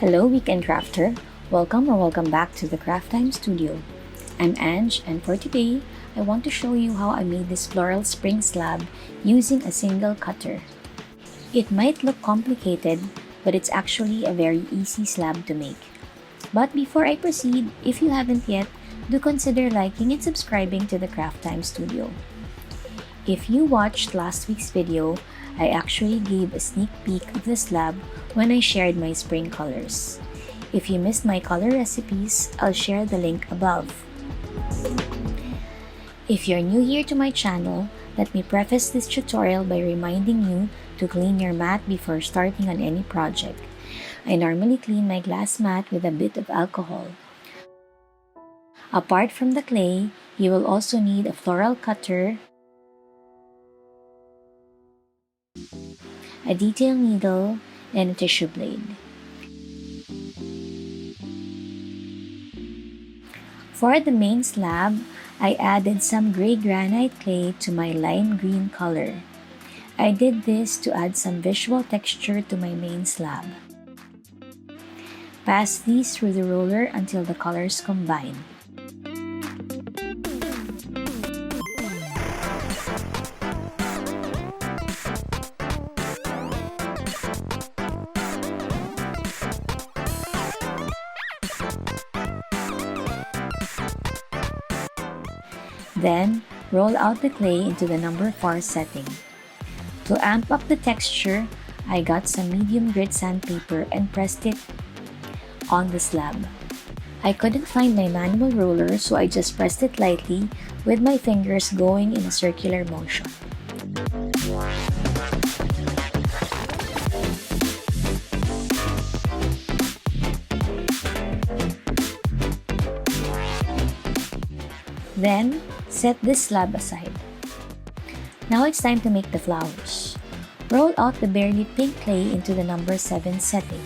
Hello, Weekend Crafter. Welcome back to the Craft Time Studio. I'm Ange, and for today, I want to show you how I made this floral spring slab using a single cutter. It might look complicated, but it's actually a very easy slab to make. But before I proceed, if you haven't yet, do consider liking and subscribing to the Craft Time Studio. If you watched last week's video, I actually gave a sneak peek of the slab when I shared my spring colors. If you missed my color recipes, I'll share the link above. If you're new here to my channel, let me preface this tutorial by reminding you to clean your mat before starting on any project. I normally clean my glass mat with a bit of alcohol. Apart from the clay, you will also need a floral cutter, a detail needle, and a tissue blade. For the main slab, I added some gray granite clay to my lime green color. I did this to add some visual texture to my main slab. Pass these through the roller until the colors combine. Then, roll out the clay into the number 4 setting. To amp up the texture, I got some medium grit sandpaper and pressed it on the slab. I couldn't find my manual roller, so I just pressed it lightly with my fingers going in a circular motion. Then, set this slab aside. Now it's time to make the flowers. Roll out the barely pink clay into the number 7 setting.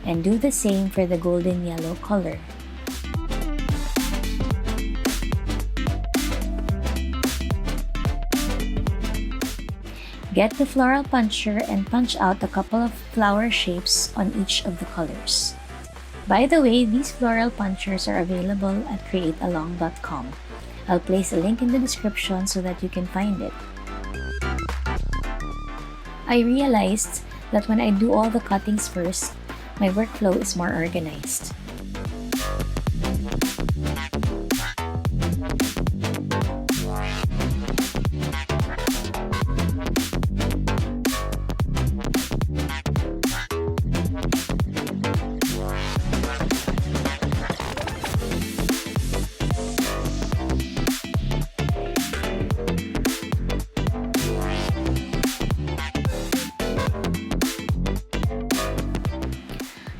And do the same for the golden yellow color. Get the floral puncher and punch out a couple of flower shapes on each of the colors. By the way, these floral punchers are available at createalong.com. I'll place a link in the description so that you can find it. I realized that when I do all the cuttings first, my workflow is more organized.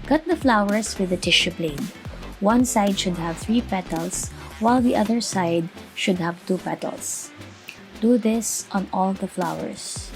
Cut the flowers with a tissue blade. One side should have 3 petals, while the other side should have 2 petals. Do this on all the flowers.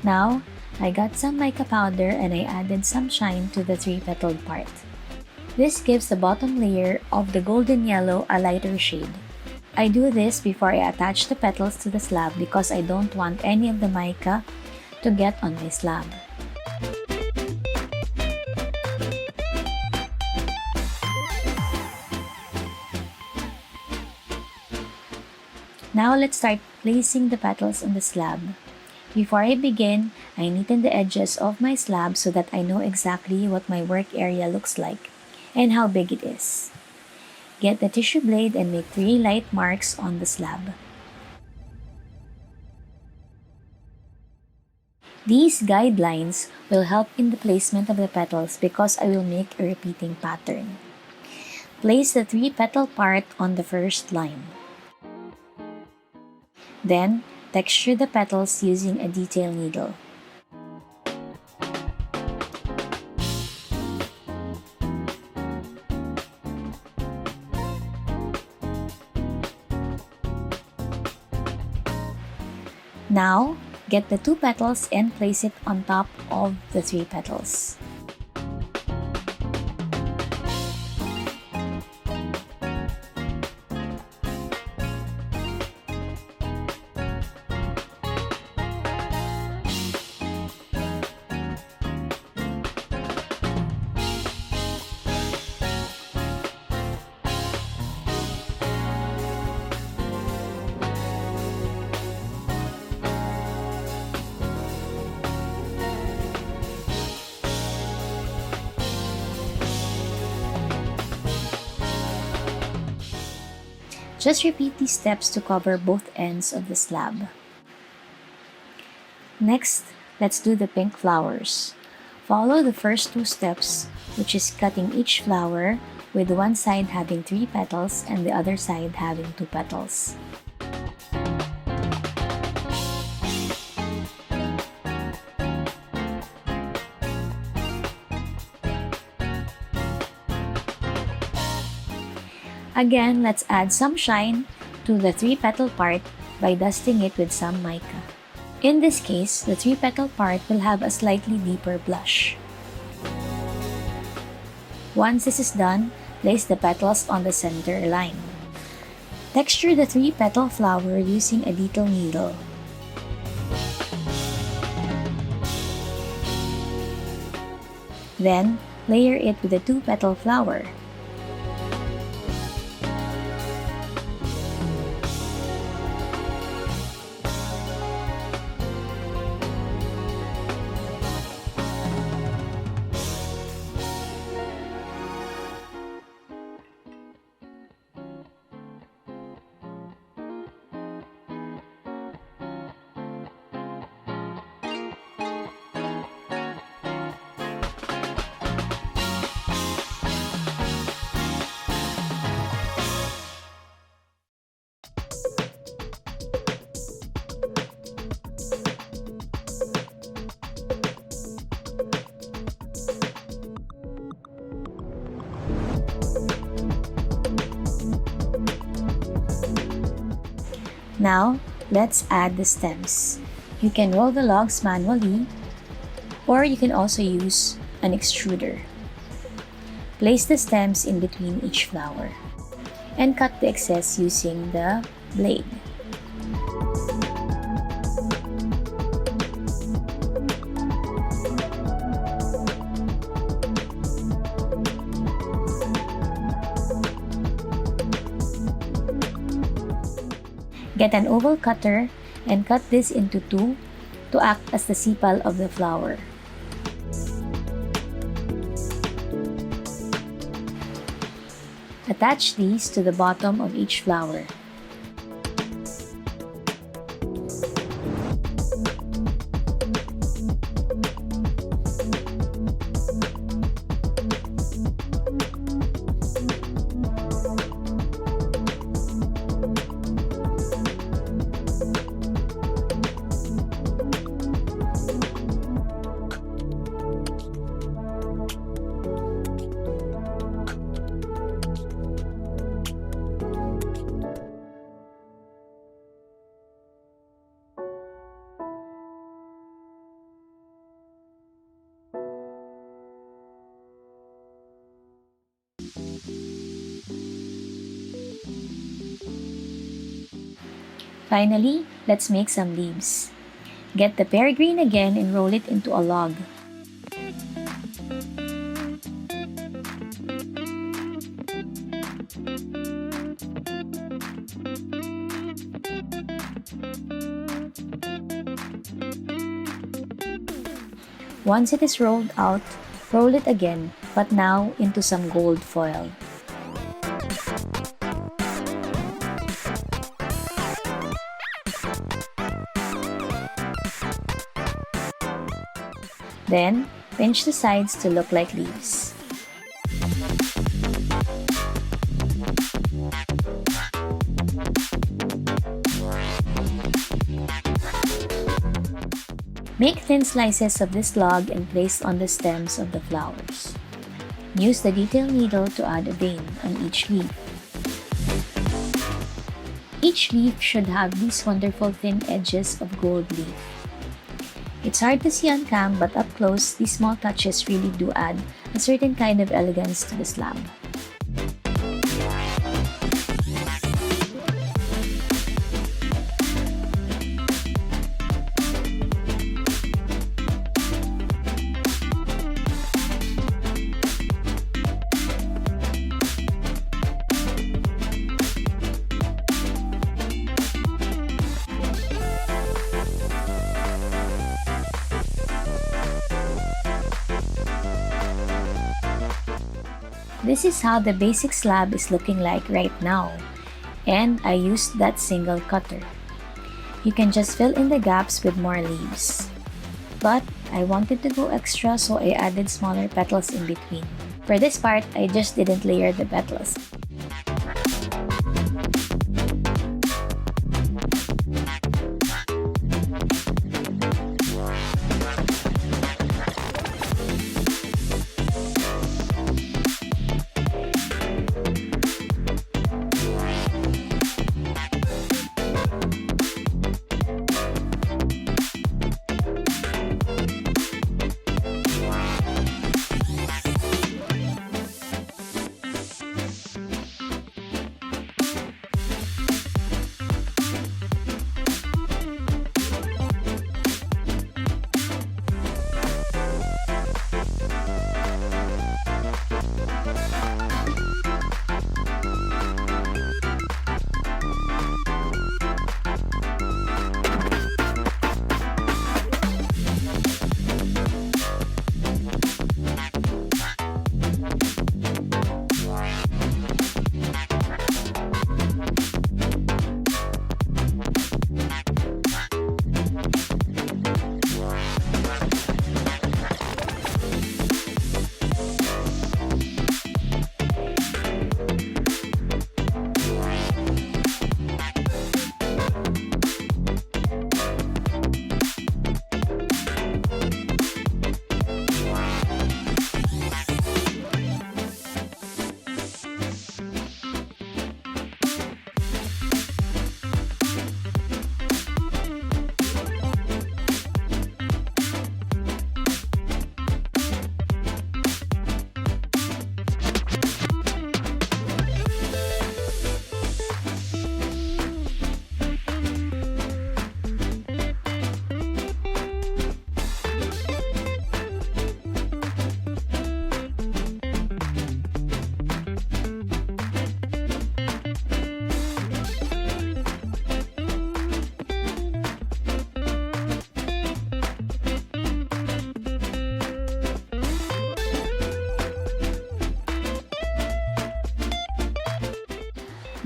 Now, I got some mica powder and I added some shine to the 3-petaled part. This gives the bottom layer of the golden yellow a lighter shade. I do this before I attach the petals to the slab because I don't want any of the mica to get on my slab. Now let's start placing the petals on the slab. Before I begin, I neaten the edges of my slab so that I know exactly what my work area looks like and how big it is. Get the tissue blade and make 3 light marks on the slab. These guidelines will help in the placement of the petals because I will make a repeating pattern. Place the 3-petal part on the first line. Then, texture the petals using a detail needle. Now, get the 2 petals and place it on top of the 3 petals. Just repeat these steps to cover both ends of the slab. Next, let's do the pink flowers. Follow the first 2 steps, which is cutting each flower with one side having 3 petals and the other side having 2 petals. Again, let's add some shine to the 3-petal part by dusting it with some mica. In this case, the 3-petal part will have a slightly deeper blush. Once this is done, place the petals on the center line. Texture the 3-petal flower using a detail needle. Then, layer it with the 2-petal flower. Now, let's add the stems. You can roll the logs manually, or you can also use an extruder. Place the stems in between each flower and cut the excess using the blade. Get an oval cutter and cut this into 2 to act as the sepal of the flower. Attach these to the bottom of each flower. Finally, let's make some leaves. Get the pear green again and roll it into a log. Once it is rolled out, roll it again, but now into some gold foil. Then, pinch the sides to look like leaves. Make thin slices of this log and place on the stems of the flowers. Use the detail needle to add a vein on each leaf. Each leaf should have these wonderful thin edges of gold leaf. It's hard to see on cam, but up close, these small touches really do add a certain kind of elegance to the slab. This is how the basic slab is looking like right now, and I used that single cutter. You can just fill in the gaps with more leaves. But I wanted to go extra, so I added smaller petals in between. For this part, I just didn't layer the petals.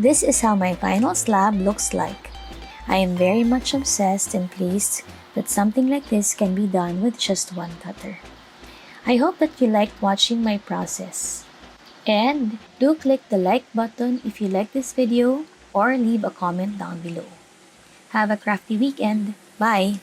This is how my final slab looks like. I am very much obsessed and pleased that something like this can be done with just one cutter. I hope that you liked watching my process. And do click the like button if you like this video or leave a comment down below. Have a crafty weekend. Bye!